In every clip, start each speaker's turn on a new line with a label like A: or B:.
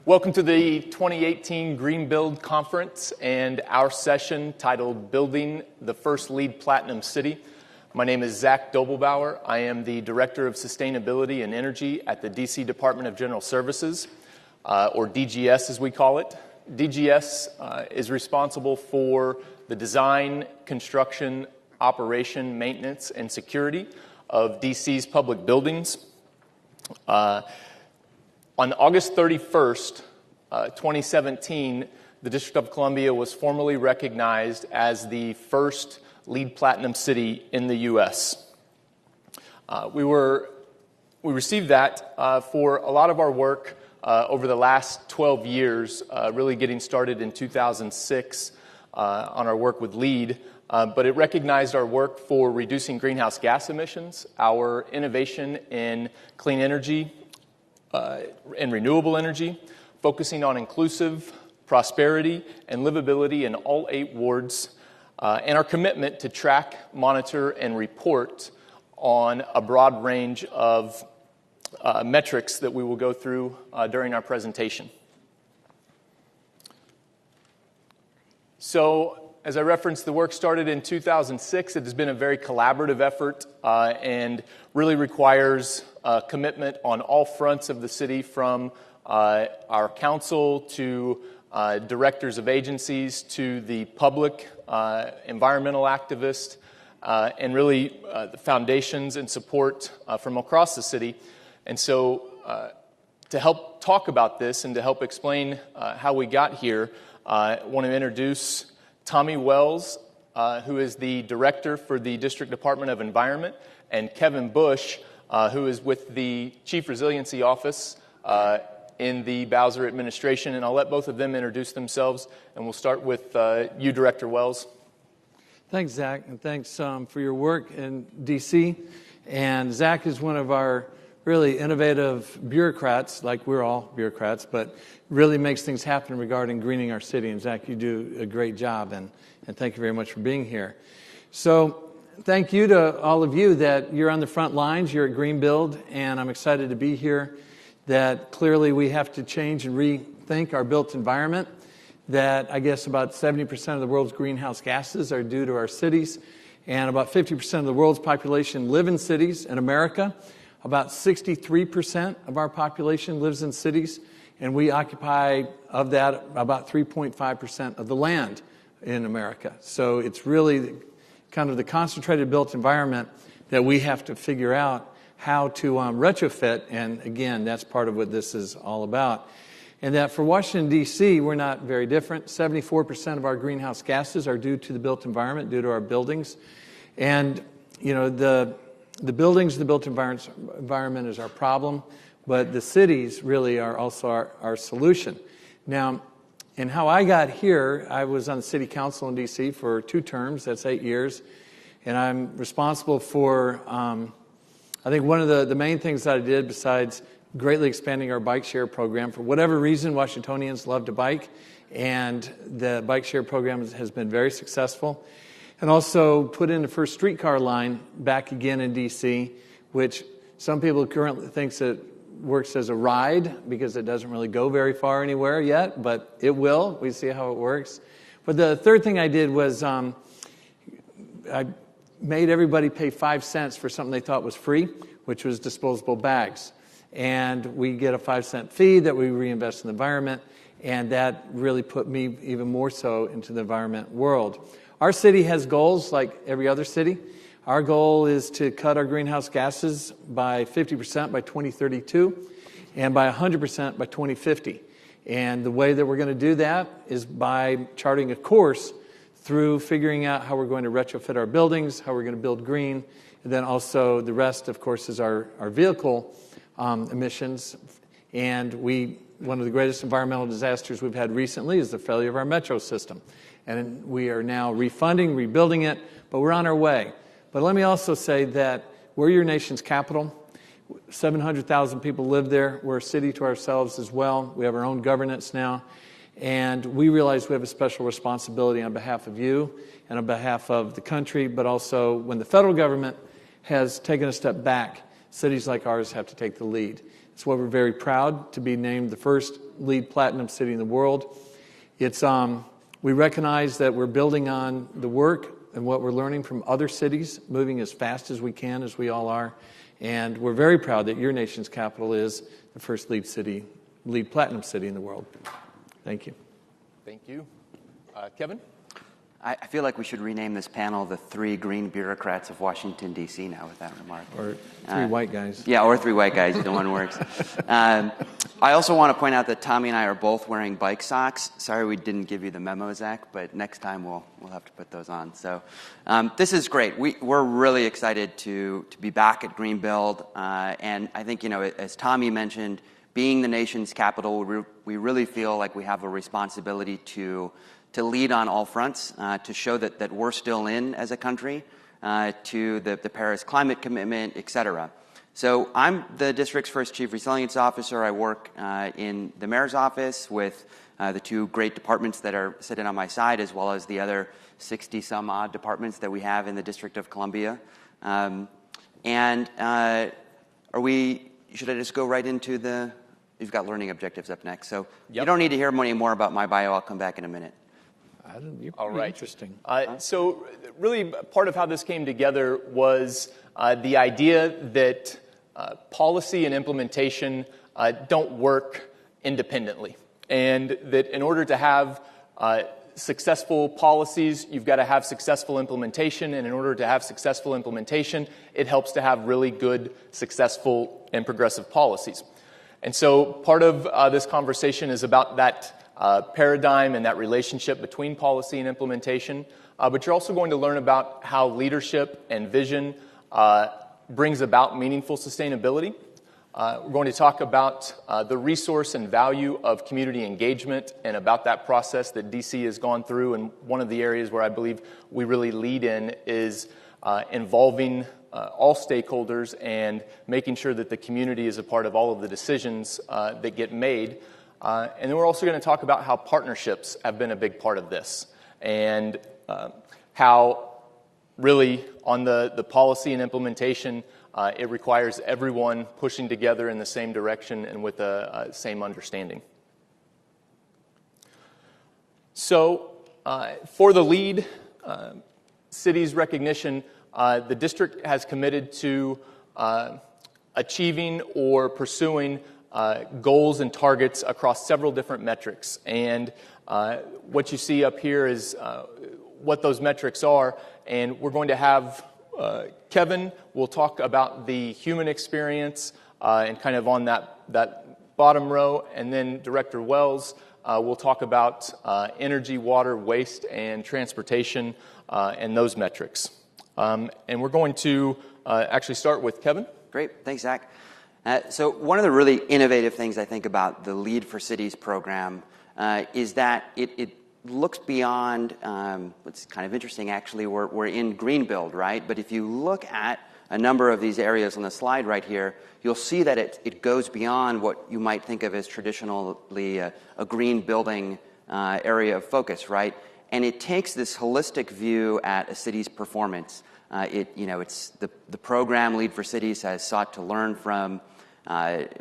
A: Welcome to the 2018 Green Build Conference and our session titled Building the First LEED Platinum City. My name is Zach Dobelbauer. I am the Director of Sustainability and Energy at the DC Department of General Services, or DGS as we call it. DGS is responsible for the design, construction, operation, maintenance, and security of DC's public buildings. On August 31st, 2017, the District of Columbia was formally recognized as the first LEED Platinum city in the U.S. We received that for a lot of our work over the last 12 years, really getting started in 2006 on our work with LEED, but it recognized our work for reducing greenhouse gas emissions, our innovation in clean energy, and renewable energy, focusing on inclusive prosperity and livability in all 8 wards, and our commitment to track, monitor, and report on a broad range of metrics that we will go through during our presentation. So, as I referenced, the work started in 2006. It has been a very collaborative effort and really requires commitment on all fronts of the city, from our council to directors of agencies to the public, environmental activists, and really the foundations and support from across the city. And so to help talk about this and to help explain how we got here, I want to introduce Tommy Wells, who is the director for the District Department of Environment, and Kevin Bush, who is with the Chief Resiliency Office in the Bowser administration. And I'll let both of them introduce themselves, and we'll start with you, Director Wells.
B: Thanks, Zach, and thanks for your work in D.C. And Zach is one of our really innovative bureaucrats, like we're all bureaucrats, but really makes things happen regarding greening our city. And Zach, you do a great job, and thank you very much for being here. So thank you to all of you that you're on the front lines, you're at Green Build, and I'm excited to be here, that clearly we have to change and rethink our built environment, that I guess about 70% of the world's greenhouse gases are due to our cities, and about 50% of the world's population live in cities in America. About 63% of our population lives in cities, and we occupy, of that, about 3.5% of the land in America. So it's really kind of the concentrated built environment that we have to figure out how to retrofit, and again, that's part of what this is all about. And that for Washington, D.C., we're not very different. 74% of our greenhouse gases are due to the built environment, due to our buildings. And, you know, the buildings, the built environment is our problem, but the cities really are also our solution. Now, and how I got here, I was on the city council in D.C. for 2 terms, that's 8 years, and I'm responsible for, I think one of the main things that I did, besides greatly expanding our bike share program, for whatever reason, Washingtonians love to bike, and the bike share program has been very successful. And also put in the first streetcar line back again in D.C., which some people currently think it works as a ride because it doesn't really go very far anywhere yet, but it will. We see how it works. But the third thing I did was I made everybody pay 5 cents for something they thought was free, which was disposable bags. And we get a 5-cent fee that we reinvest in the environment, and that really put me even more so into the environment world. Our city has goals like every other city. Our goal is to cut our greenhouse gases by 50% by 2032 and by 100% by 2050. And the way that we're going to do that is by charting a course through figuring out how we're going to retrofit our buildings, how we're going to build green, and then also the rest, of course, is our vehicle emissions. And one of the greatest environmental disasters we've had recently is the failure of our metro system. And we are now refunding, rebuilding it, but we're on our way. But let me also say that we're your nation's capital. 700,000 people live there. We're a city to ourselves as well. We have our own governance now. And we realize we have a special responsibility on behalf of you and on behalf of the country, but also when the federal government has taken a step back, cities like ours have to take the lead. That's why we're very proud to be named the first LEED Platinum city in the world. It's, we recognize that we're building on the work and what we're learning from other cities, moving as fast as we can, as we all are. And we're very proud that your nation's capital is the first LEED Platinum city in the world. Thank you.
A: Thank you. Kevin?
C: I feel like we should rename this panel the Three Green Bureaucrats of Washington, D.C. now with that remark.
B: Or three white guys.
C: Yeah, or three white guys. Either one works. I also want to point out that Tommy and I are both wearing bike socks. Sorry we didn't give you the memo, Zach, but next time we'll have to put those on. So this is great. We're really excited to be back at Greenbuild. And I think, as Tommy mentioned, being the nation's capital, we really feel like we have a responsibility to lead on all fronts, to show that we're still in as a country, to the Paris climate commitment, et cetera. So I'm the district's first chief resilience officer. I work in the mayor's office with the two great departments that are sitting on my side, as well as the other 60-some-odd departments that we have in the District of Columbia. Should I just go right into you've got learning objectives up next. So You don't need to hear any more about my bio. I'll come back in a minute.
B: All right. Interesting.
A: So really part of how this came together was the idea that policy and implementation don't work independently, and that in order to have successful policies, you've got to have successful implementation, and in order to have successful implementation, it helps to have really good, successful, and progressive policies. And so part of this conversation is about that paradigm and that relationship between policy and implementation, but you're also going to learn about how leadership and vision brings about meaningful sustainability. We're going to talk about the resource and value of community engagement and about that process that DC has gone through, and one of the areas where I believe we really lead in is involving all stakeholders and making sure that the community is a part of all of the decisions that get made. And then we're also going to talk about how partnerships have been a big part of this, and how really on the policy and implementation, it requires everyone pushing together in the same direction and with the same understanding. So for the LEED city's recognition, the district has committed to achieving or pursuing goals and targets across several different metrics. And what you see up here is what those metrics are. And we're going to have Kevin will talk about the human experience and kind of on that bottom row. And then Director Wells will talk about energy, water, waste, and transportation and those metrics. And we're going to actually start with Kevin.
C: Great. Thanks, Zach. So one of the really innovative things I think about the LEED for Cities program is that it looks beyond, what's kind of interesting actually, we're in Greenbuild, right? But if you look at a number of these areas on the slide right here, you'll see that it goes beyond what you might think of as traditionally a green building area of focus, right? And it takes this holistic view at a city's performance. It's the program LEED for Cities has sought to learn from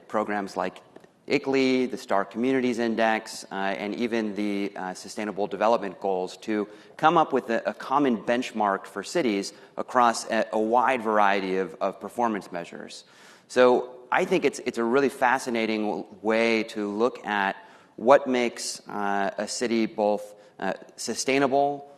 C: programs like ICLEI, the Star Communities Index, and even the Sustainable Development Goals to come up with a common benchmark for cities across a wide variety of performance measures. So I think it's a really fascinating way to look at what makes a city both sustainable,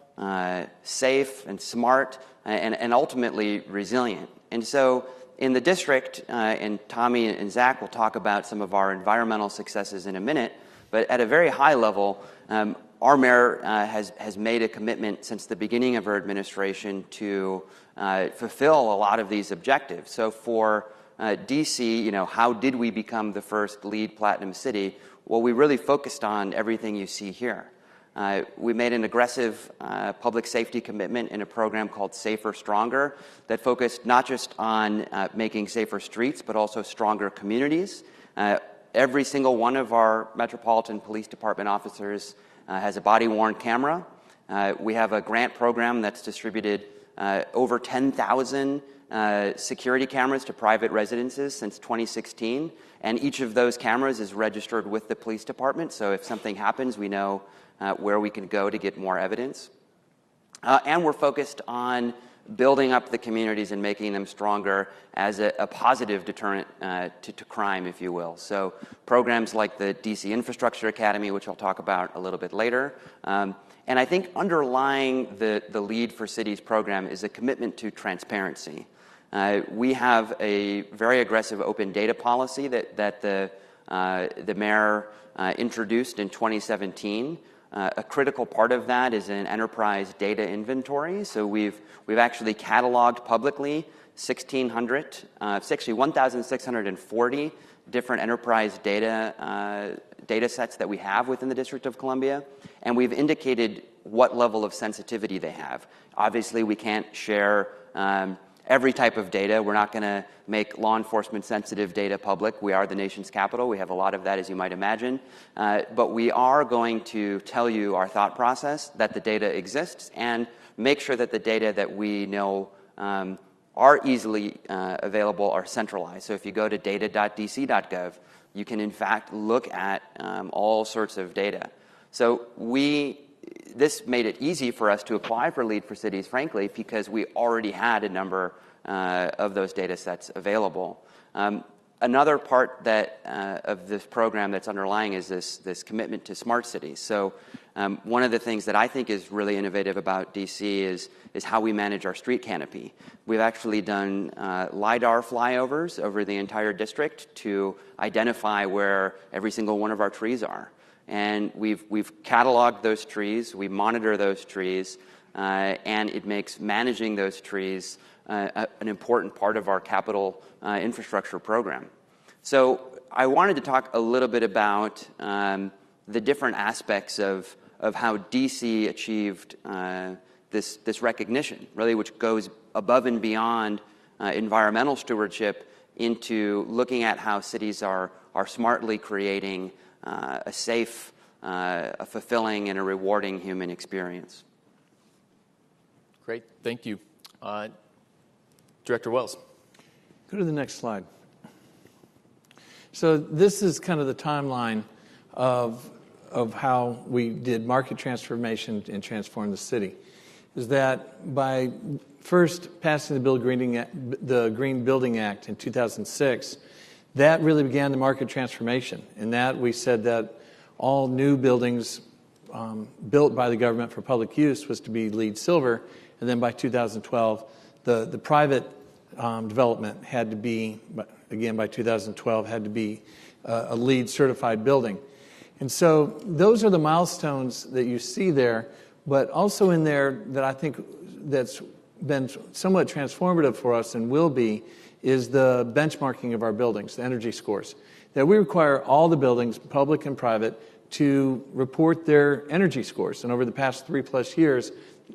C: safe, and smart, and ultimately resilient. And so in the district, and Tommy and Zach will talk about some of our environmental successes in a minute, but at a very high level, our mayor has made a commitment since the beginning of her administration to fulfill a lot of these objectives. So for DC, how did we become the first LEED Platinum city? Well, we really focused on everything you see here. We made an aggressive public safety commitment in a program called Safer Stronger that focused not just on making safer streets, but also stronger communities. Every single one of our Metropolitan Police Department officers has a body-worn camera. We have a grant program that's distributed over 10,000 security cameras to private residences since 2016. And each of those cameras is registered with the police department, so if something happens, we know where we can go to get more evidence. And we're focused on building up the communities and making them stronger as a positive deterrent to crime, if you will. So programs like the DC Infrastructure Academy, which I'll talk about a little bit later. And I think underlying the LEED for Cities program is a commitment to transparency. We have a very aggressive open data policy that the mayor introduced in 2017. A critical part of that is an enterprise data inventory. So we've actually cataloged publicly 1,640 different enterprise data sets that we have within the District of Columbia, and we've indicated what level of sensitivity they have. Obviously, we can't share every type of data. We're not going to make law enforcement sensitive data public. We are the nation's capital. We have a lot of that, as you might imagine. But we are going to tell you our thought process, that the data exists, and make sure that the data that we know are easily available are centralized. So if you go to data.dc.gov, you can in fact look at all sorts of data. So this made it easy for us to apply for LEED for Cities, frankly, because we already had a number of those data sets available. Another part of this program that's underlying is this commitment to smart cities. So one of the things that I think is really innovative about DC is how we manage our street canopy. We've actually done LiDAR flyovers over the entire district to identify where every single one of our trees are. And we've cataloged those trees, we monitor those trees, and it makes managing those trees an important part of our capital infrastructure program. So I wanted to talk a little bit about the different aspects of how DC achieved this recognition, really, which goes above and beyond environmental stewardship into looking at how cities are smartly creating a safe, a fulfilling, and a rewarding human experience.
A: Great, thank you. Director Wells.
B: Go to the next slide. So this is kind of the timeline of how we did market transformation and transform the city. Is that by first passing the Green Building Act in 2006, that really began the market transformation. In that, we said that all new buildings built by the government for public use was to be LEED Silver, and then by 2012, the private development had to be, again by 2012, had to be a LEED certified building. And so those are the milestones that you see there, but also in there that I think that's been somewhat transformative for us and will be is the benchmarking of our buildings, the energy scores. That we require all the buildings, public and private, to report their energy scores. And over the past 3+ years,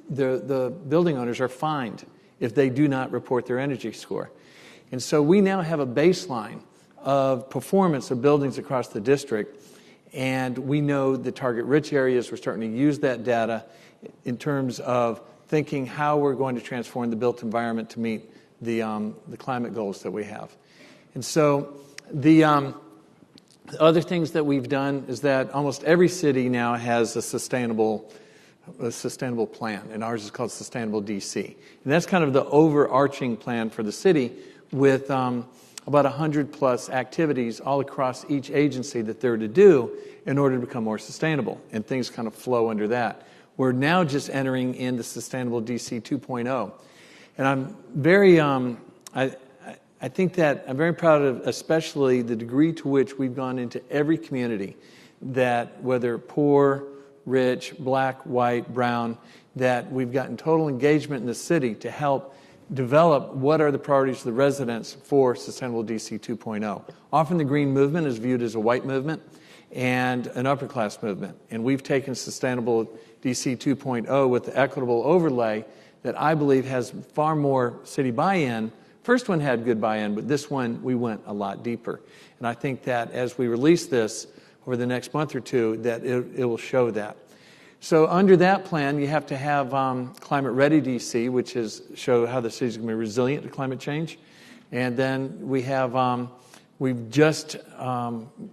B: the building owners are fined if they do not report their energy score. And so we now have a baseline of performance of buildings across the district, and we know the target-rich areas. We're starting to use that data in terms of thinking how we're going to transform the built environment to meet the climate goals that we have. And so the other things that we've done is that almost every city now has a sustainable plan, and ours is called Sustainable DC. And that's kind of the overarching plan for the city with about 100+ activities all across each agency that they're to do in order to become more sustainable, and things kind of flow under that. We're now just entering into Sustainable DC 2.0. And I'm very, I think that I'm very proud of especially the degree to which we've gone into every community, that whether poor, rich, black, white, brown, that we've gotten total engagement in the city to help develop what are the priorities of the residents for Sustainable DC 2.0. Often the green movement is viewed as a white movement and an upper class movement. And we've taken Sustainable DC 2.0 with the equitable overlay that I believe has far more city buy-in. First one had good buy-in, but this one we went a lot deeper. And I think that as we release this over the next month or two, that it will show that. So under that plan, you have to have Climate Ready DC, which is show how the city's going to be resilient to climate change. And then we have we've just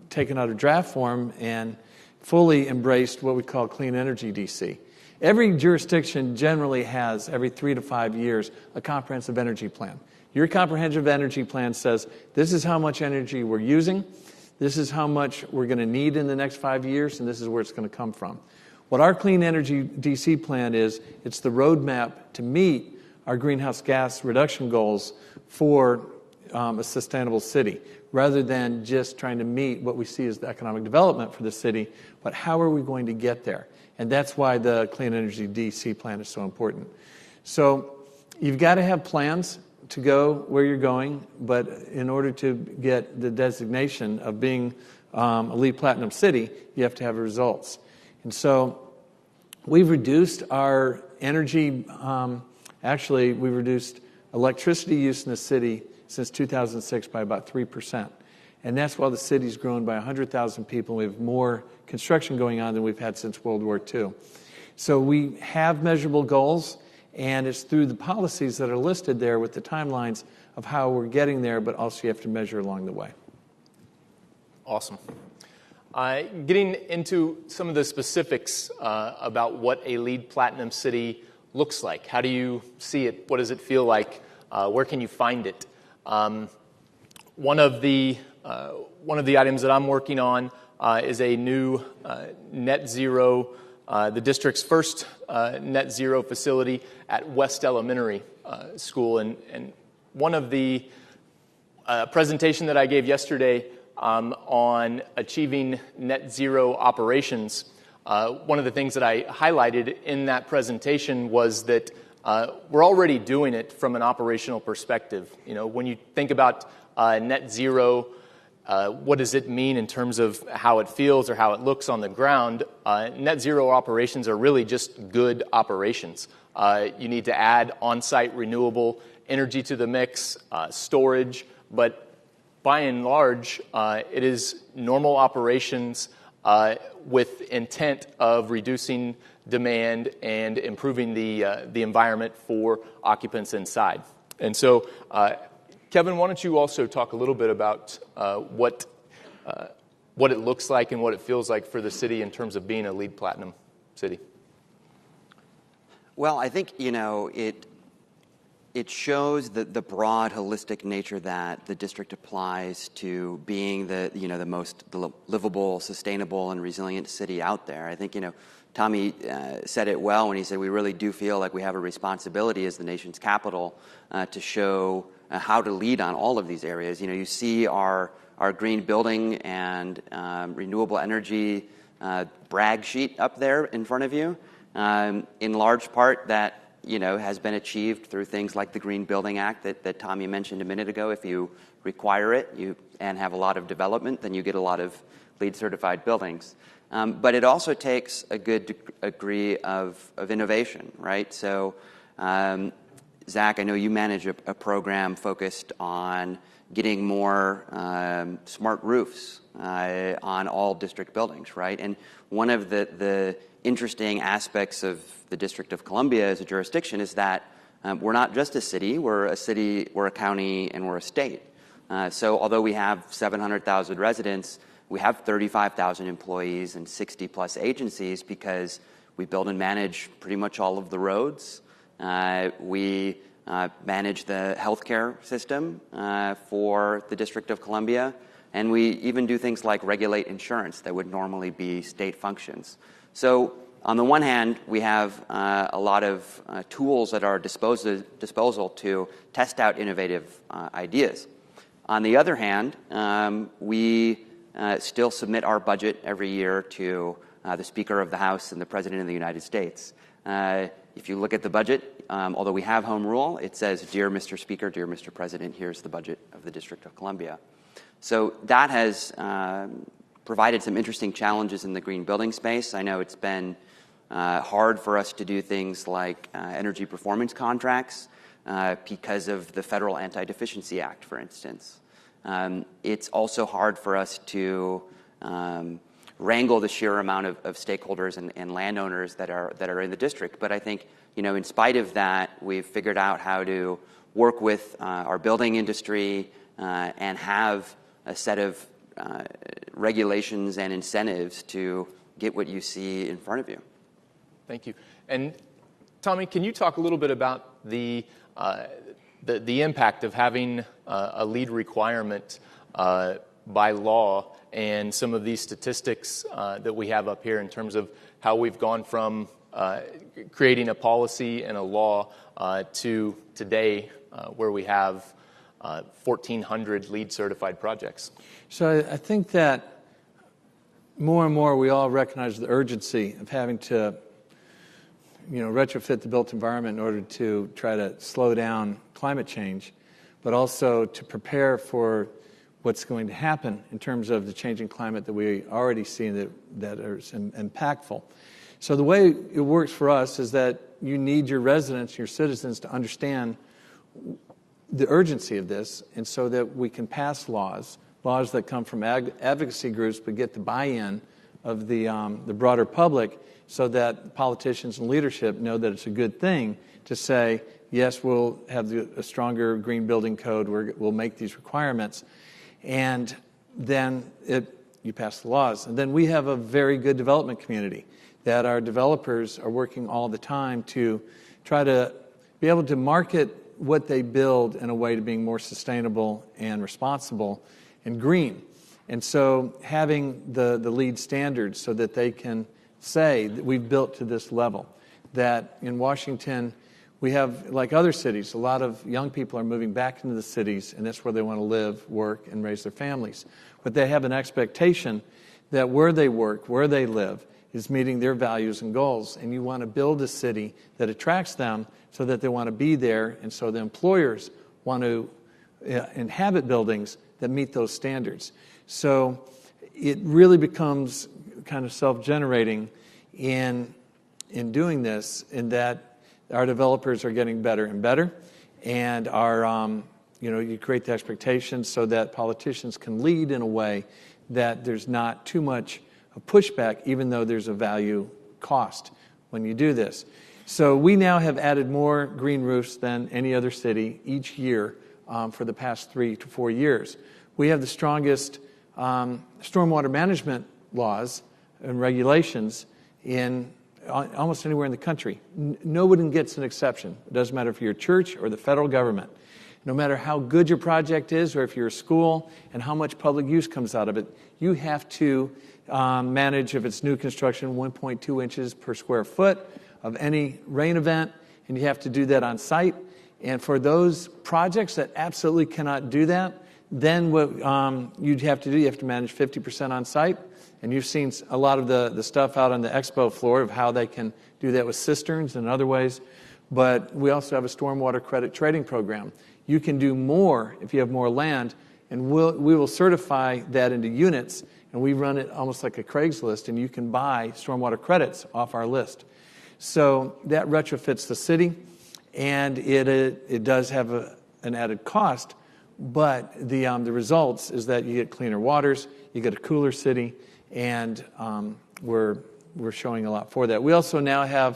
B: taken out a draft form and fully embraced what we call clean energy DC. Every jurisdiction generally has, every 3 to 5 years, a comprehensive energy plan. Your comprehensive energy plan says, this is how much energy we're using, this is how much we're going to need in the next 5 years, and this is where it's going to come from. What our clean energy DC plan is, it's the roadmap to meet our greenhouse gas reduction goals for a sustainable city, rather than just trying to meet what we see as the economic development for the city, but how are we going to get there? And that's why the Clean Energy DC plan is so important. So you've got to have plans to go where you're going, but in order to get the designation of being a LEED Platinum city, you have to have results. And so we've reduced our energy, we've reduced electricity use in the city since 2006 by about 3%. And that's while the city's grown by 100,000 people. We have more construction going on than we've had since World War II. So we have measurable goals, and it's through the policies that are listed there with the timelines of how we're getting there, but also you have to measure along the way.
A: Awesome. Getting into some of the specifics about what a LEED Platinum city looks like. How do you see it? What does it feel like? Where can you find it? One of the items that I'm working on is a new net zero, the district's first net zero facility at West Elementary School. And one of the presentation that I gave yesterday on achieving net zero operations, one of the things that I highlighted in that presentation was that we're already doing it from an operational perspective. You know, when you think about net zero, what does it mean in terms of how it feels or how it looks on the ground? Net zero operations are really just good operations. You need to add on-site renewable energy to the mix, storage, but by and large, it is normal operations with intent of reducing demand and improving the environment for occupants inside. And so, Kevin, why don't you also talk a little bit about what it looks like and what it feels like for the city in terms of being a LEED Platinum city?
C: Well, I think, you know, it shows the broad, holistic nature that the district applies to being the most livable, sustainable, and resilient city out there. I think, you know, Tommy said it well when he said we really do feel like we have a responsibility as the nation's capital to show how to lead on all of these areas. You know, you see our green building and renewable energy brag sheet up there in front of you. In large part, that has been achieved through things like the Green Building Act that Tommy mentioned a minute ago. If you require it and have a lot of development, then you get a lot of LEED certified buildings. But it also takes a good degree of innovation, right? So, Zach, I know you manage a program focused on getting more smart roofs on all district buildings, right? And one of the interesting aspects of the District of Columbia as a jurisdiction is that we're not just a city, we're a county, and we're a state. So although we have 700,000 residents, we have 35,000 employees and 60-plus agencies because we build and manage pretty much all of the roads. We manage the healthcare system for the District of Columbia, and we even do things like regulate insurance that would normally be state functions. So on the one hand, we have a lot of tools at our disposal to test out innovative ideas. On the other hand, we still submit our budget every year to the Speaker of the House and the President of the United States. If you look at the budget, although we have home rule, it says, "Dear Mr. Speaker, dear Mr. President, here's the budget of the District of Columbia." So that has provided some interesting challenges in the green building space. I know it's been hard for us to do things like energy performance contracts because of the Federal Anti-Deficiency Act, for instance. It's also hard for us to wrangle the sheer amount of stakeholders and landowners that are in the district. But I think, in spite of that, we've figured out how to work with our building industry and have a set of regulations and incentives to get what you see in front of you.
A: Thank you. And Tommy, can you talk a little bit about the impact of having a LEED requirement by law and some of these statistics that we have up here in terms of how we've gone from creating a policy and a law to today where we have 1,400 LEED certified projects?
B: So I think that more and more we all recognize the urgency of having to retrofit the built environment in order to try to slow down climate change, but also to prepare for what's going to happen in terms of the changing climate that we already see that is impactful. So the way it works for us is that you need your residents, your citizens, to understand the urgency of this, and so that we can pass laws that come from advocacy groups but get the buy-in of the broader public, so that politicians and leadership know that it's a good thing to say, yes, we'll have a stronger green building code, we'll make these requirements, and then you pass the laws. And then we have a very good development community that our developers are working all the time to try to be able to market what they build in a way to being more sustainable and responsible and green. And so having the LEED standards so that they can say that we've built to this level, that in Washington we have, like other cities, a lot of young people are moving back into the cities, and that's where they want to live, work, and raise their families. But they have an expectation that where they work, where they live, is meeting their values and goals. And you want to build a city that attracts them so that they want to be there, and so the employers want to inhabit buildings that meet those standards. So it really becomes kind of self-generating in doing this, in that our developers are getting better and better, and you create the expectations so that politicians can lead in a way that there's not too much of pushback, even though there's a value cost when you do this. So we now have added more green roofs than any other city each year for the past 3 to 4 years. We have the strongest stormwater management laws and regulations in almost anywhere in the country. Nobody gets an exception. It doesn't matter if you're a church or the federal government. No matter how good your project is, or if you're a school and how much public use comes out of it, you have to manage, if it's new construction, 1.2 inches per square foot of any rain event, and you have to do that on site. And for those projects that absolutely cannot do that, then what you'd have to do, you have to manage 50% on site. And you've seen a lot of the stuff out on the expo floor of how they can do that with cisterns and other ways. But we also have a stormwater credit trading program. You can do more if you have more land, and we will certify that into units, and we run it almost like a Craigslist, and you can buy stormwater credits off our list. So that retrofits the city, and it does have an added cost, but the results is that you get cleaner waters, you get a cooler city, and we're showing a lot for that. We also now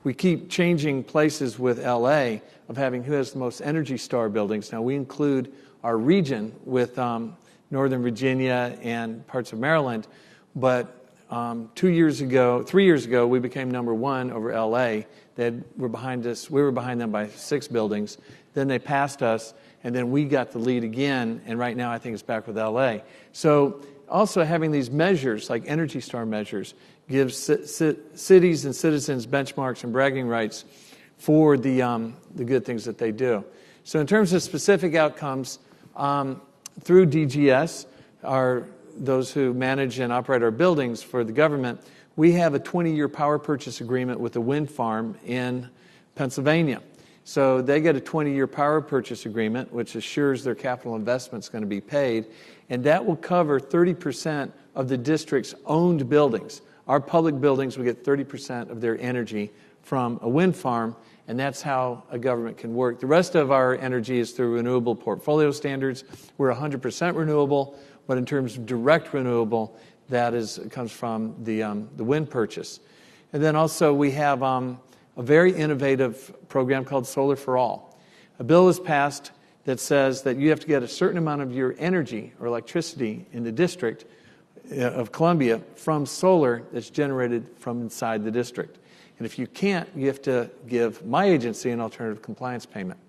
B: we keep changing places with LA of having who has the most Energy Star buildings. Now we include our region with Northern Virginia and parts of Maryland, but 3 years ago, we became number one over LA. We were behind them by 6 buildings. Then they passed us, and then we got the lead again, and right now I think it's back with LA. So also having these measures, like Energy Star measures, gives cities and citizens benchmarks and bragging rights for the good things that they do. So in terms of specific outcomes, through DGS, those who manage and operate our buildings for the government, we have a 20-year power purchase agreement with a wind farm in Pennsylvania. So they get a 20-year power purchase agreement, which assures their capital investment is going to be paid, and that will cover 30% of the district's owned buildings. Our public buildings will get 30% of their energy from a wind farm, and that's how a government can work. The rest of our energy is through renewable portfolio standards. We're 100% renewable, but in terms of direct renewable, comes from the wind purchase. And then also we have a very innovative program called Solar for All. A bill is passed that says that you have to get a certain amount of your energy or electricity in the District of Columbia from solar that's generated from inside the district. And if you can't, you have to give my agency an alternative compliance payment.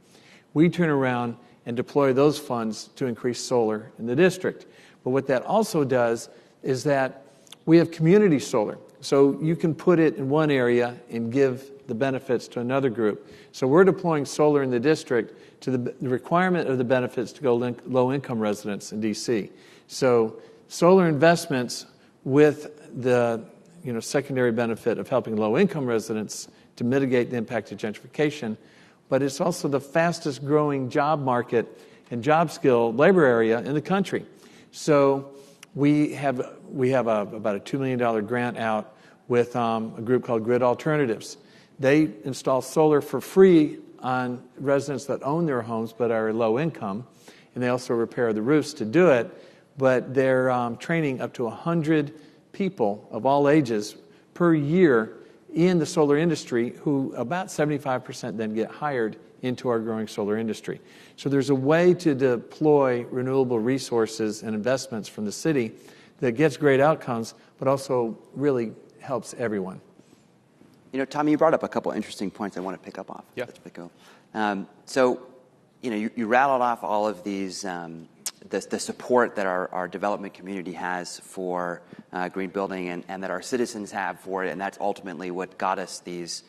B: We turn around and deploy those funds to increase solar in the district. But what that also does is that we have community solar. So you can put it in one area and give the benefits to another group. So we're deploying solar in the district to the requirement of the benefits to go low-income residents in D.C. So solar investments with the secondary benefit of helping low-income residents to mitigate the impact of gentrification, but it's also the fastest growing job market and job skill labor area in the country. So we have about a $2 million grant out with a group called Grid Alternatives. They install solar for free on residents that own their homes but are low income, and they also repair the roofs to do it. But they're training up to 100 people of all ages per year in the solar industry, who about 75% then get hired into our growing solar industry. So there's a way to deploy renewable resources and investments from the city that gets great outcomes, but also really helps everyone.
C: Tommy, you brought up a couple interesting points I want to pick up off.
A: Yeah.
C: That's pretty cool. So, you rattled off all of these, the support that our development community has for green building and that our citizens have for it, and that's ultimately what got us these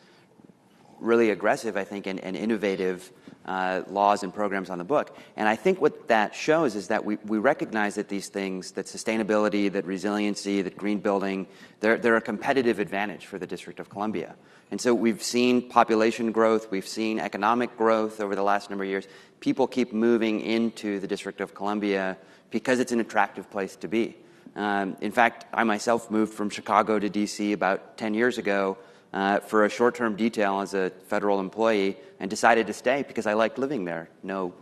C: really aggressive, I think, and innovative laws and programs on the book. And I think what that shows is that we recognize that these things, that sustainability, that resiliency, that green building, they're a competitive advantage for the District of Columbia. And so we've seen population growth, we've seen economic growth over the last number of years. People keep moving into the District of Columbia because it's an attractive place to be. In fact, I myself moved from Chicago to D.C. about 10 years ago for a short-term detail as a federal employee, and decided to stay because I liked living there. No,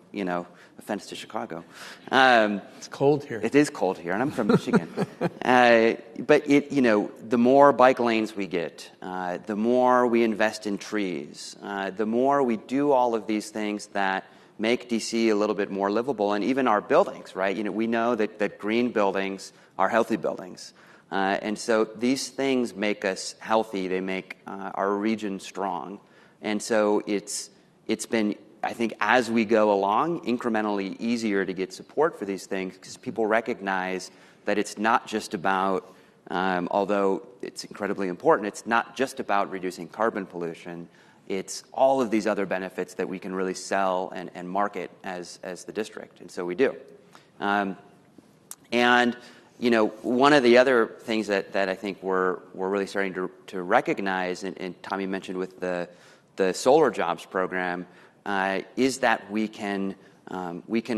C: offense to Chicago.
B: It's cold here.
C: It is cold here, and I'm from Michigan. But the more bike lanes we get, the more we invest in trees, the more we do all of these things that make DC a little bit more livable, and even our buildings, right? We know that green buildings are healthy buildings. And so these things make us healthy. They make our region strong. And so it's been, I think, as we go along, incrementally easier to get support for these things because people recognize that it's not just about, although it's incredibly important, it's not just about reducing carbon pollution. It's all of these other benefits that we can really sell and market as the district. And so we do. One of the other things that I think we're really starting to recognize, and Tommy mentioned with the solar jobs program, is that we can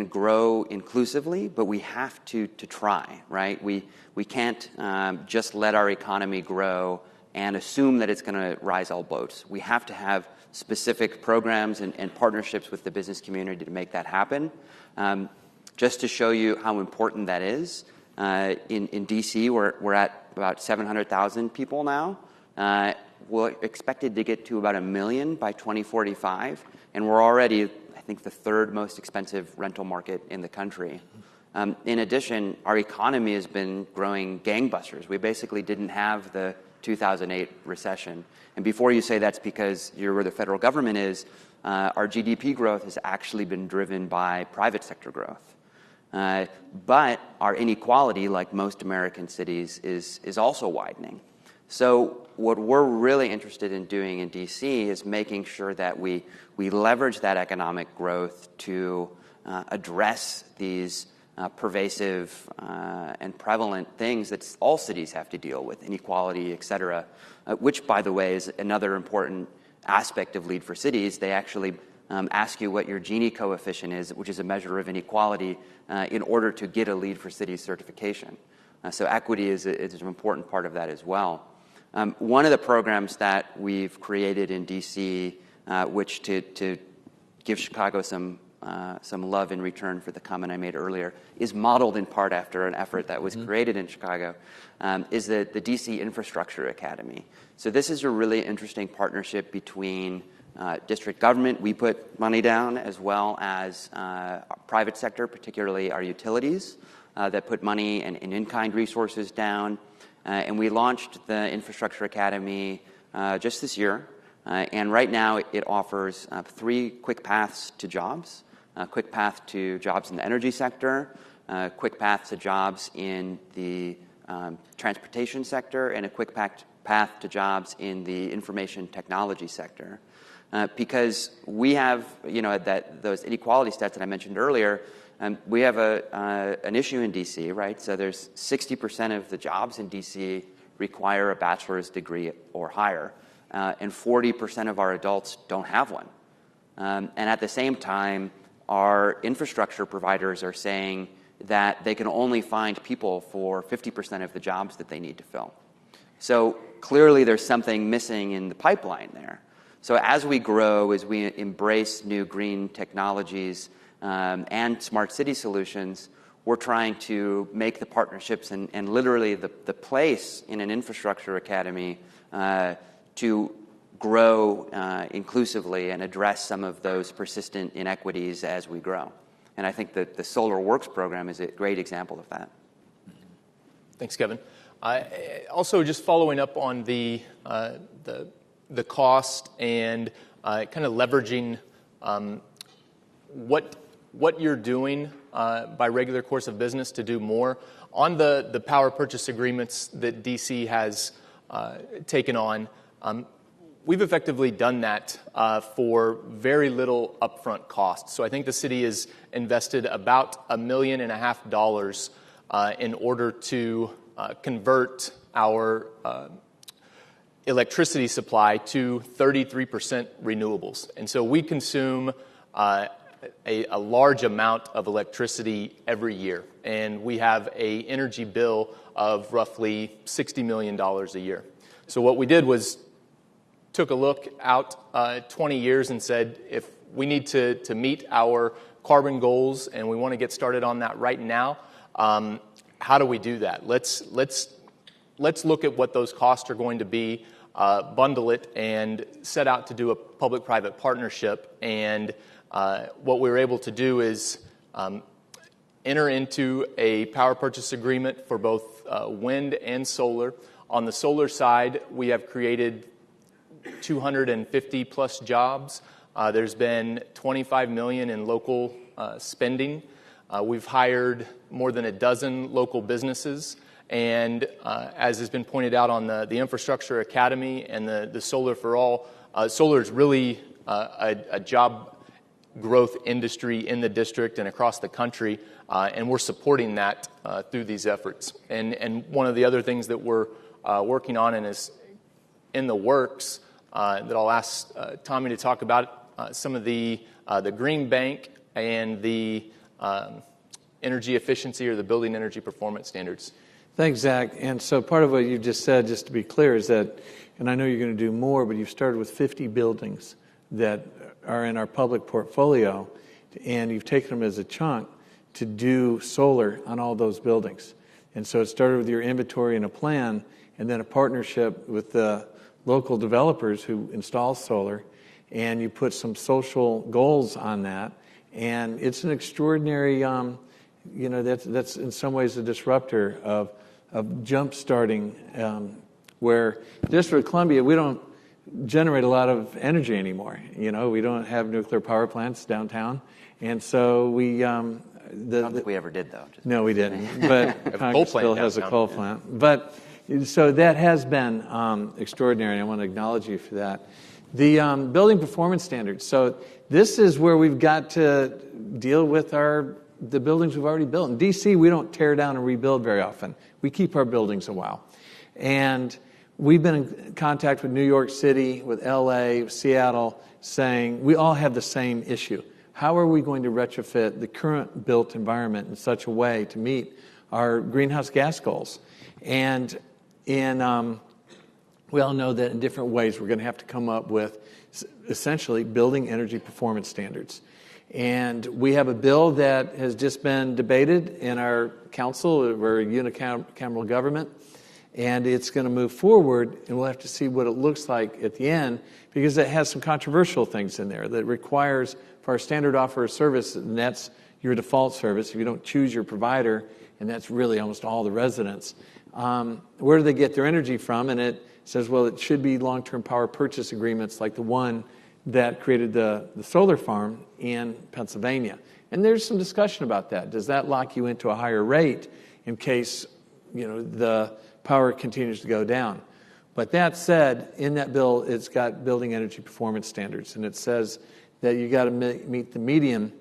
C: grow inclusively, but we have to try, right? We can't just let our economy grow and assume that it's going to rise all boats. We have to have specific programs and partnerships with the business community to make that happen. Just to show you how important that is, in D.C., we're at about 700,000 people now. We're expected to get to about 1 million by 2045, and we're already, I think, the third most expensive rental market in the country. In addition, our economy has been growing gangbusters. We basically didn't have the 2008 recession. And before you say that's because you're where the federal government is, our GDP growth has actually been driven by private sector growth. But our inequality, like most American cities, is also widening. So what we're really interested in doing in D.C. is making sure that we leverage that economic growth to address these pervasive and prevalent things that all cities have to deal with, inequality, et cetera, which, by the way, is another important aspect of LEED for Cities. They actually ask you what your Gini coefficient is, which is a measure of inequality, in order to get a LEED for Cities certification. So equity is an important part of that as well. One of the programs that we've created in D.C., which to give Chicago some love in return for the comment I made earlier, is modeled in part after an effort that was created in Chicago, is the D.C. Infrastructure Academy. So this is a really interesting partnership between district government, we put money down, as well as private sector, particularly our utilities, that put money and in-kind resources down. And we launched the Infrastructure Academy just this year. And right now it offers 3 quick paths to jobs. A quick path to jobs in the energy sector, a quick path to jobs in the transportation sector, and a quick path to jobs in the information technology sector. Because we have, those inequality stats that I mentioned earlier, we have an issue in D.C., right? So there's 60% of the jobs in D.C. require a bachelor's degree or higher, and 40% of our adults don't have one. And at the same time, our infrastructure providers are saying that they can only find people for 50% of the jobs that they need to fill. So clearly there's something missing in the pipeline there. So as we grow, as we embrace new green technologies and smart city solutions, we're trying to make the partnerships and literally the place in an infrastructure academy to grow inclusively and address some of those persistent inequities as we grow. And I think that the Solar Works program is a great example of that.
A: Thanks, Kevin. Also, just following up on the cost and kind of leveraging what you're doing by regular course of business to do more. On the power purchase agreements that DC has taken on, we've effectively done that for very little upfront cost. So I think the city has invested about $1.5 million in order to convert our electricity supply to 33% renewables. And so we consume a large amount of electricity every year, and we have an energy bill of roughly $60 million a year. So what we did was took a look out 20 years and said, if we need to meet our carbon goals and we want to get started on that right now, how do we do that? Let's look at what those costs are going to be, bundle it, and set out to do a public-private partnership. And what we were able to do is enter into a power purchase agreement for both wind and solar. On the solar side, we have created 250 plus jobs. There's been $25 million in local spending. We've hired more than a dozen local businesses. And as has been pointed out on the Infrastructure Academy and the Solar for All, solar is really a job growth industry in the district and across the country, and we're supporting that through these efforts. And one of the other things that we're working on and is in the works that I'll ask Tommy to talk about, some of the green bank and the energy efficiency or the building energy performance standards.
B: Thanks, Zach. And so part of what you just said, just to be clear, is that, and I know you're going to do more, but you've started with 50 buildings that are in our public portfolio, and you've taken them as a chunk to do solar on all those buildings. And so it started with your inventory and a plan, and then a partnership with the local developers who install solar, and you put some social goals on that. And it's an extraordinary, that's in some ways a disruptor of jump-starting, where District of Columbia, we don't generate a lot of energy anymore. We don't have nuclear power plants downtown. And so we... I
C: don't think we ever did, though.
B: No, we didn't. But Congress still has a coal plant. But so that has been extraordinary, and I want to acknowledge you for that. The building performance standards. So this is where we've got to deal with the buildings we've already built. In D.C., we don't tear down and rebuild very often. We keep our buildings a while. And we've been in contact with New York City, with L.A., Seattle, saying we all have the same issue. How are we going to retrofit the current built environment in such a way to meet our greenhouse gas goals? And we all know that in different ways we're going to have to come up with essentially building energy performance standards. And we have a bill that has just been debated in our council. We're a unicameral government. And it's going to move forward, and we'll have to see what it looks like at the end, because it has some controversial things in there that requires for our standard offer of service, and that's your default service. If you don't choose your provider, and that's really almost all the residents, where do they get their energy from? And it says, well, it should be long-term power purchase agreements like the one that created the solar farm in Pennsylvania. And there's some discussion about that. Does that lock you into a higher rate in case, the power continues to go down? But that said, in that bill, it's got building energy performance standards, and it says that you got to meet the median,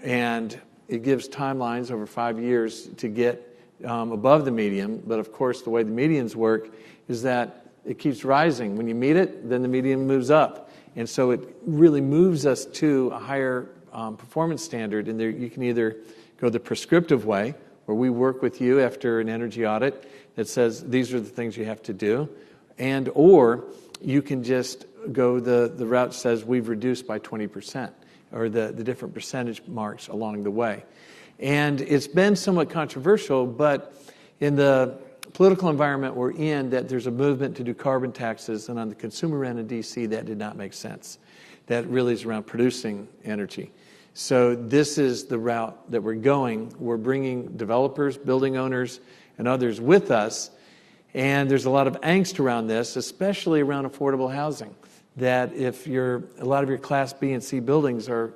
B: and it gives timelines over 5 years to get above the median. But of course, the way the medians work is that it keeps rising. When you meet it, then the median moves up. And so it really moves us to a higher performance standard. And there, you can either go the prescriptive way, where we work with you after an energy audit that says these are the things you have to do, or you can just go the route that says we've reduced by 20%, or the different percentage marks along the way. And it's been somewhat controversial, but in the political environment we're in, that there's a movement to do carbon taxes, and on the consumer end in D.C., that did not make sense. That really is around producing energy. So this is the route that we're going. We're bringing developers, building owners, and others with us, and there's a lot of angst around this, especially around affordable housing, that if a lot of your Class B and C buildings are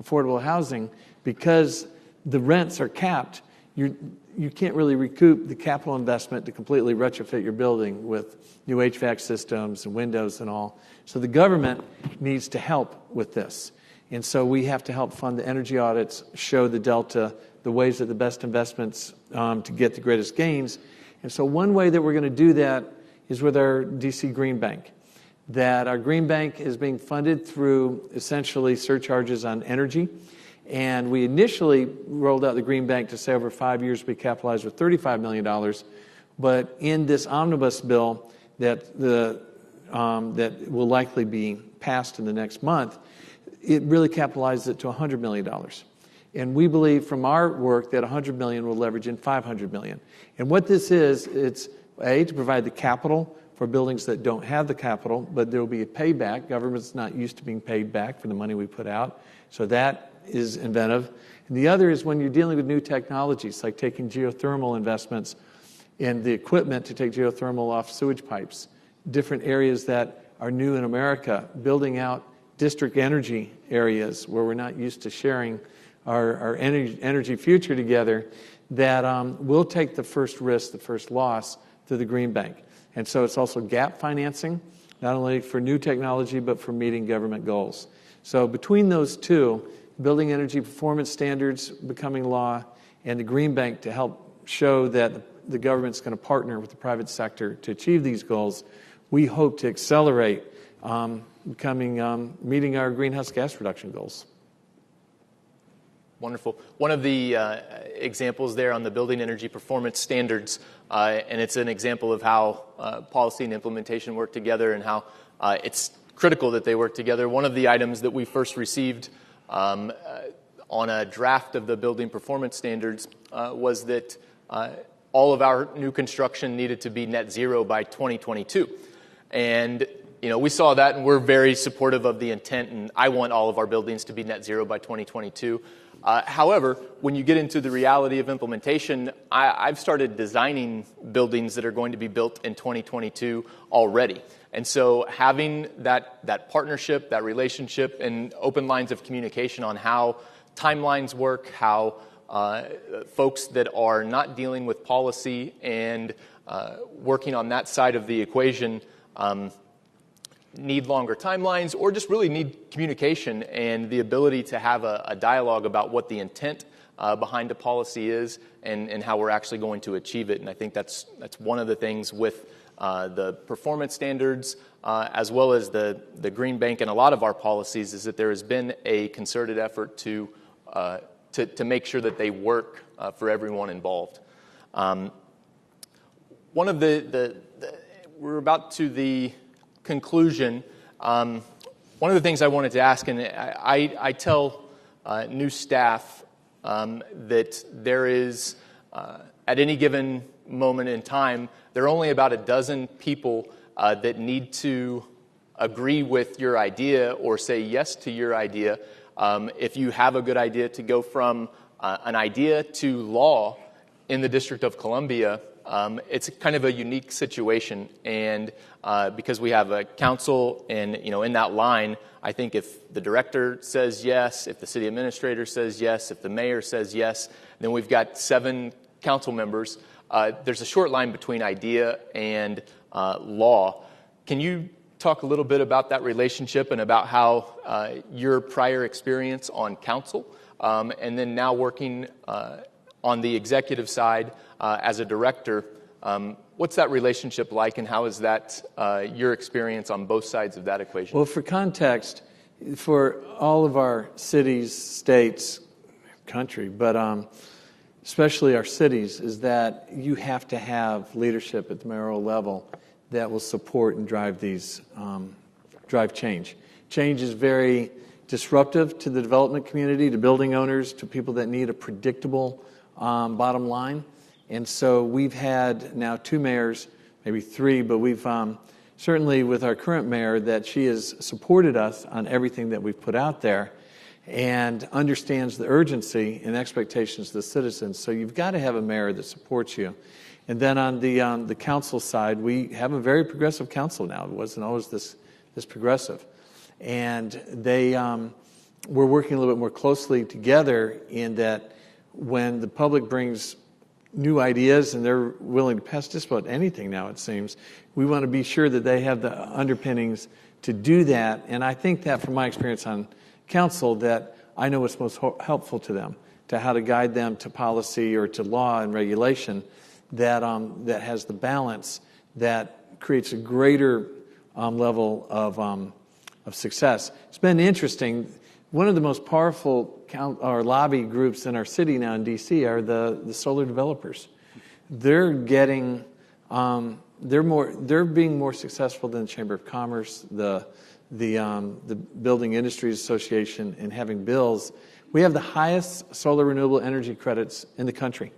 B: affordable housing, because the rents are capped, you can't really recoup the capital investment to completely retrofit your building with new HVAC systems and windows and all. So the government needs to help with this. And so we have to help fund the energy audits, show the delta, the ways that the best investments to get the greatest gains. And so one way that we're going to do that is with our DC Green Bank. That our Green Bank is being funded through essentially surcharges on energy. And we initially rolled out the Green Bank to say over 5 years we capitalized with $35 million. But in this omnibus bill that will likely be passed in the next month, it really capitalizes it to $100 million. And we believe from our work that $100 million will leverage in $500 million. And what this is, it's to provide the capital for buildings that don't have the capital, but there will be a payback. Government's not used to being paid back for the money we put out. So that is inventive. And the other is when you're dealing with new technologies, like taking geothermal investments in the equipment to take geothermal off sewage pipes, different areas that are new in America, building out district energy areas where we're not used to sharing our energy future together, that we'll take the first risk, the first loss through the Green Bank. And so it's also gap financing, not only for new technology, but for meeting government goals. So between those two, building energy performance standards becoming law, and the Green Bank to help show that the government's going to partner with the private sector to achieve these goals, we hope to accelerate meeting our greenhouse gas reduction goals.
A: Wonderful. One of the examples there on the building energy performance standards, and it's an example of how policy and implementation work together and how it's critical that they work together. One of the items that we first received on a draft of the building performance standards was that all of our new construction needed to be net zero by 2022. And we saw that, and we're very supportive of the intent, and I want all of our buildings to be net zero by 2022. However, when you get into the reality of implementation, I've started designing buildings that are going to be built in 2022 already. And so having that partnership, that relationship, and open lines of communication on how timelines work, how folks that are not dealing with policy and working on that side of the equation need longer timelines, or just really need communication and the ability to have a dialogue about what the intent behind a policy is and how we're actually going to achieve it. And I think that's one of the things with the performance standards as well as the Green Bank and a lot of our policies, is that there has been a concerted effort to make sure that they work for everyone involved. One of we're about to the conclusion. One of the things I wanted to ask, and I tell new staff that there is, at any given moment in time, there are only about a dozen people that need to agree with your idea or say yes to your idea. If you have a good idea to go from an idea to law in the District of Columbia, it's kind of a unique situation. And because we have a council and, in that line, I think if the director says yes, if the city administrator says yes, if the mayor says yes, then we've got 7 council members. There's a short line between idea and law. Can you talk a little bit about that relationship and about how your prior experience on council and then now working on the executive side as a director, what's that relationship like, and how is that your experience on both sides of that equation?
B: Well, for context, for all of our cities, states, country, but especially our cities, is that you have to have leadership at the mayoral level that will support and drive these, drive change. Change is very disruptive to the development community, to building owners, to people that need a predictable bottom line. And so we've had now 2 mayors, maybe 3, but we've certainly with our current mayor that she has supported us on everything that we've put out there and understands the urgency and expectations of the citizens. So you've got to have a mayor that supports you. And then on the council side, we have a very progressive council now. It wasn't always this progressive. And we're working a little bit more closely together in that when the public brings new ideas and they're willing to pass just about anything now, it seems, we want to be sure that they have the underpinnings to do that. And I think that from my experience on council, that I know what's most helpful to them, to how to guide them to policy or to law and regulation that has the balance that creates a greater level of success. It's been interesting. One of the most powerful lobby groups in our city now in D.C. are the solar developers. They're getting they're being more successful than the Chamber of Commerce, the Building Industries Association, in having bills. We have the highest solar renewable energy credits in the country,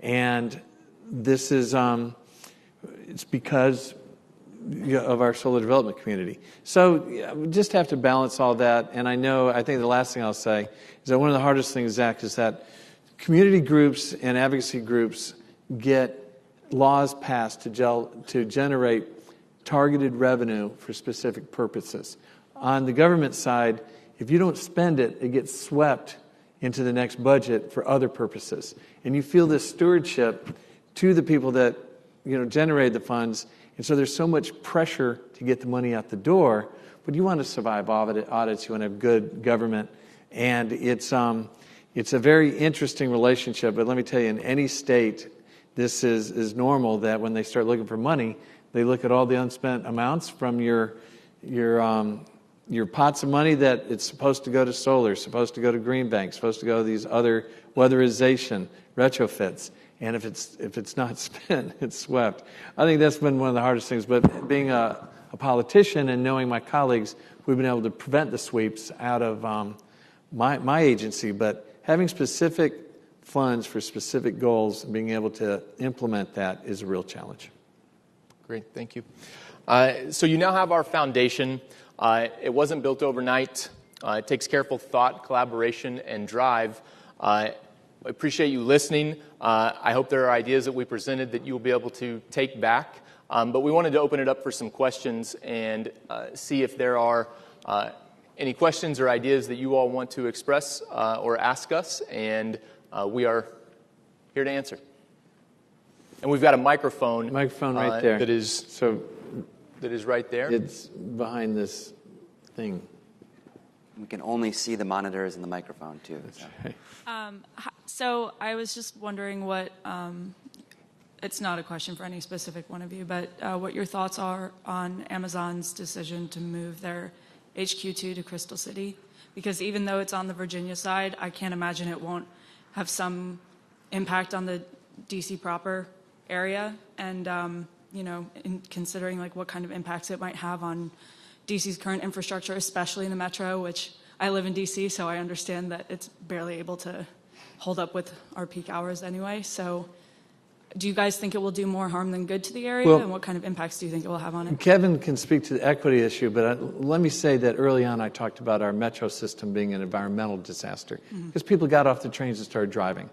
B: and this is it's because of our solar development community. So we just have to balance all that. And I think the last thing I'll say is that one of the hardest things, Zach, is that community groups and advocacy groups get laws passed to generate targeted revenue for specific purposes. On the government side, if you don't spend it, it gets swept into the next budget for other purposes. And you feel this stewardship to the people that generated the funds. And so there's so much pressure to get the money out the door, but you want to survive audits, you want to have good government, and it's a very interesting relationship. But let me tell you, in any state, this is normal that when they start looking for money, they look at all the unspent amounts from your pots of money that it's supposed to go to solar, supposed to go to green banks, supposed to go to these other weatherization, retrofits. And if it's not spent, it's swept. I think that's been one of the hardest things. But being a politician and knowing my colleagues, we've been able to prevent the sweeps out of my agency. But having specific funds for specific goals and being able to implement that is a real challenge.
A: Great, thank you. So you now have our foundation. It wasn't built overnight. It takes careful thought, collaboration, and drive. I appreciate you listening. I hope there are ideas that we presented that you'll be able to take back. But we wanted to open it up for some questions and see if there are any questions or ideas that you all want to express or ask us. And we are here to answer. And we've got a microphone.
B: Microphone right there.
A: That is right there.
B: It's behind this thing.
C: We can only see the monitors and the microphone, too.
D: So I was just wondering what, it's not a question for any specific one of you, but what your thoughts are on Amazon's decision to move their HQ2 to Crystal City. Because even though it's on the Virginia side, I can't imagine it won't have some impact on the DC proper area. And, in considering like what kind of impacts it might have on DC's current infrastructure, especially in the metro, which I live in DC, so I understand that it's barely able to hold up with our peak hours anyway. So do you guys think it will do more harm than good to the area?
B: Well,
D: and what kind of impacts do you think it will have on it?
B: Kevin can speak to the equity issue, but let me say that early on I talked about our metro system being an environmental disaster because people got off the trains and started driving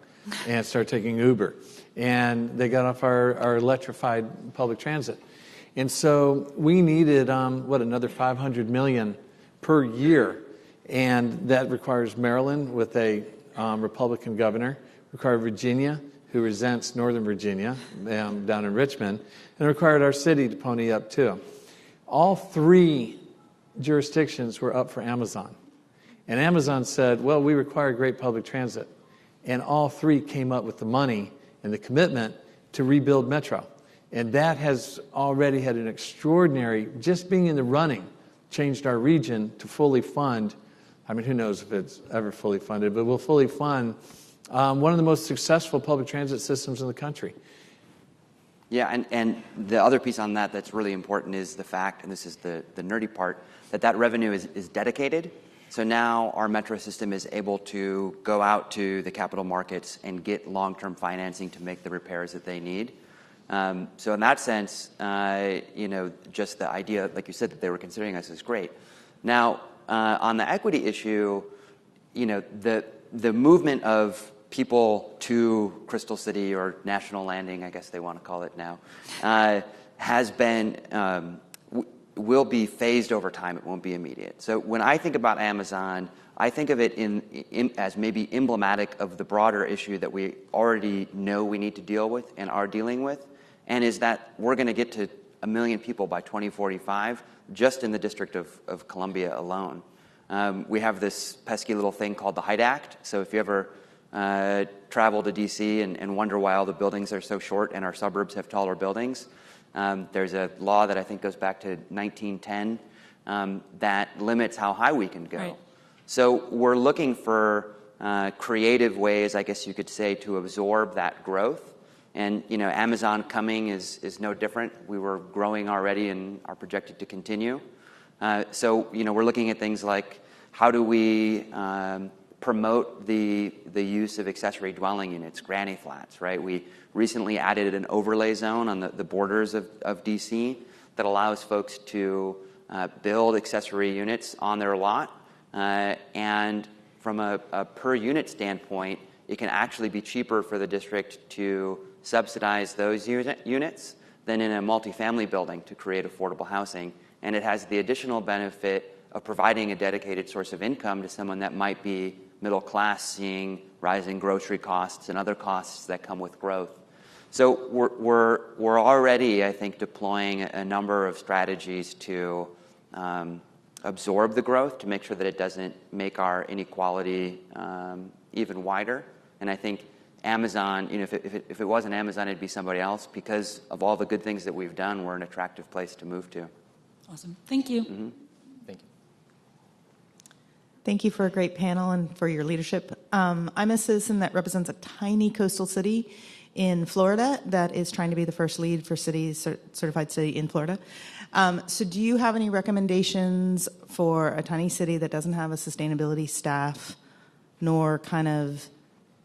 B: and started taking Uber. And they got off our electrified public transit. And so we needed, another $500 million per year. And that requires Maryland with a Republican governor, required Virginia, who resents Northern Virginia, down in Richmond, and required our city to pony up too. All three jurisdictions were up for Amazon. And Amazon said, well, we require great public transit. And all three came up with the money and the commitment to rebuild Metro. And that has already had an extraordinary, just being in the running, changed our region to fully fund. I mean, who knows if it's ever fully funded, but we'll fully fund one of the most successful public transit systems in the country.
C: Yeah, and the other piece on that that's really important is the fact, and this is the nerdy part, that revenue is dedicated. So now our metro system is able to go out to the capital markets and get long-term financing to make the repairs that they need. So in that sense, just the idea, like you said, that they were considering us is great. Now, on the equity issue, the movement of people to Crystal City or National Landing, I guess they want to call it now, has been, will be phased over time. It won't be immediate. So when I think about Amazon, I think of it as maybe emblematic of the broader issue that we already know we need to deal with and are dealing with, and is that we're going to get to 1 million people by 2045 just in the District of Columbia alone. We have this pesky little thing called the HIDE Act. So if you ever travel to D.C. and wonder why all the buildings are so short and our suburbs have taller buildings, there's a law that I think goes back to 1910 that limits how high we can go.
D: Right.
C: So we're looking for creative ways, I guess you could say, to absorb that growth. And Amazon coming is no different. We were growing already and are projected to continue. So we're looking at things like how do we promote the use of accessory dwelling units, granny flats, right? We recently added an overlay zone on the borders of D.C. that allows folks to build accessory units on their lot. And from a per unit standpoint, it can actually be cheaper for the district to subsidize those units than in a multifamily building to create affordable housing. And it has the additional benefit of providing a dedicated source of income to someone that might be middle class, seeing rising grocery costs and other costs that come with growth. So we're already, I think, deploying a number of strategies to absorb the growth, to make sure that it doesn't make our inequality even wider. And I think Amazon, if it wasn't Amazon, it'd be somebody else. Because of all the good things that we've done, we're an attractive place to move to.
D: Awesome. Thank you.
C: Mm-hmm.
A: Thank you.
E: Thank you for a great panel and for your leadership. I'm a citizen that represents a tiny coastal city in Florida that is trying to be the first LEED for certified city in Florida. So do you have any recommendations for a tiny city that doesn't have a sustainability staff, nor kind of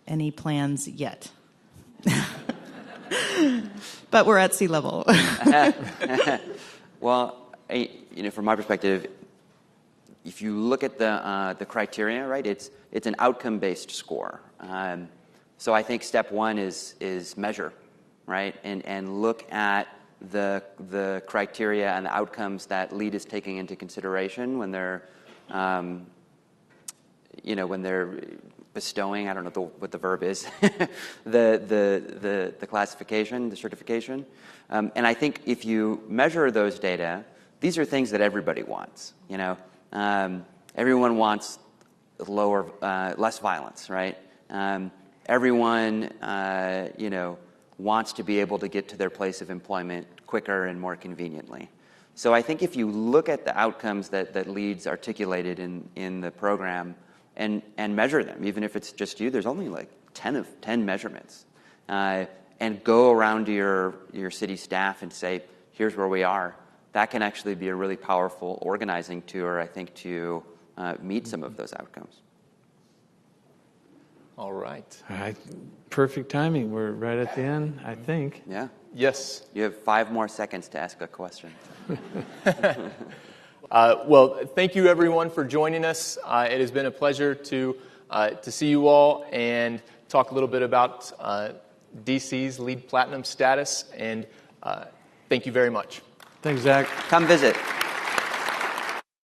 E: any plans yet? But we're at sea level.
C: Well, from my perspective, if you look at the criteria, right, it's an outcome-based score. So I think step one is measure, right, and look at the criteria and the outcomes that LEED is taking into consideration when they're, when they're bestowing, I don't know what the verb is, the classification, the certification. And I think if you measure those data, these are things that everybody wants. Everyone wants less violence, right? Everyone, wants to be able to get to their place of employment quicker and more conveniently. So I think if you look at the outcomes that LEED's articulated in the program and measure them, even if it's just you, there's only like 10 measurements, and go around to your city staff and say, here's where we are, that can actually be a really powerful organizing tour, I think, to meet some of those outcomes.
A: All right.
B: All right. Perfect timing. We're right at the end, I think.
C: Yeah.
A: Yes.
C: You have 5 more seconds to ask a question.
A: Well, thank you everyone for joining us. It has been a pleasure to see you all and talk a little bit about DC's LEED Platinum status. And thank you very much.
B: Thanks, Zach.
C: Come visit.